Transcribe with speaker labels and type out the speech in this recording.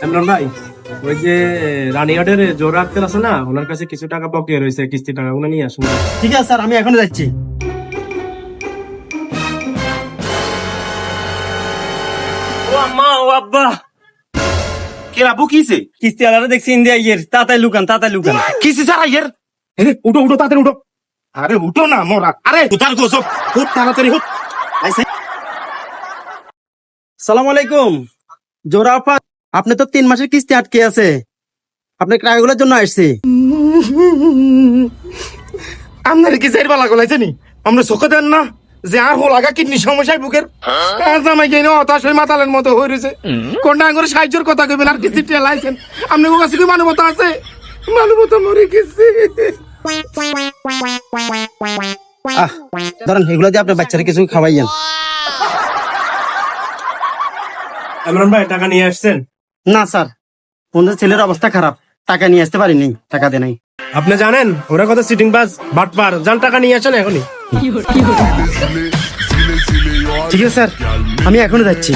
Speaker 1: ইমরান ভাই, ওই যে রানিহাটের জোর আক্তার আছে না, ওনার কাছে কিছু টাকা বকেয়া রয়েছে, কিস্তি টাকা, ওগুলো নিয়ে আসুন।
Speaker 2: ঠিক আছে স্যার, আমি এখনো যাচ্ছি।
Speaker 1: ও আম্মা, ও আব্বা।
Speaker 3: কে আবু কিছে
Speaker 2: কিস্তি আলাদা দেখছি ইন্ডিয়া ইয়ের, তাড়াতাড়ি লুকান, তাড়াতাড়ি লুকান।
Speaker 3: কিছে স্যার আইয়ের আরে উঠো উঠো তাড়াতাড়ি উঠো। আরে উঠো না মোরা, আরে উঠার গোসব হুট তাড়াতাড়ি হুট।
Speaker 2: সালাম আলাইকুম জোরা আপা, আপনি তো 3 মাসের কিস্তি আটকে আছে, আপনার টাকাগুলোর জন্য আসছি।
Speaker 3: আপনার কি চাইর বালা গলাইছে নি? আমরা চোখে দেন না যে আর হো লাগা কিডনি সমস্যায় বুকের আর জামাই গেই না হতাশ হয়ে মাতালের মতো হয়ে রয়েছে। কোনটা করে সাহায্যের কথা কইবেন আর কিস্তি টেলাইছেন? আপনি কাছে কি মানবতা আছে? মানবতা মরে গেছে।
Speaker 2: আহ ধরেন, এগুলো দিয়ে আপনার বাচ্চারা কিছু খাওয়াইয়েন।
Speaker 1: ইমরান ভাই, টাকা নিয়ে আসছেন?
Speaker 2: না স্যার, ওনার ছেলের অবস্থা খারাপ, টাকা নিয়ে আসতে পারিনি, টাকা দেয় নাই।
Speaker 1: আপনি জানেন ওরা কত সিটিং বাস বাটপার, যান টাকা নিয়ে আসেন এখনই।
Speaker 2: ঠিক আছে স্যার, আমি এখনো যাচ্ছি।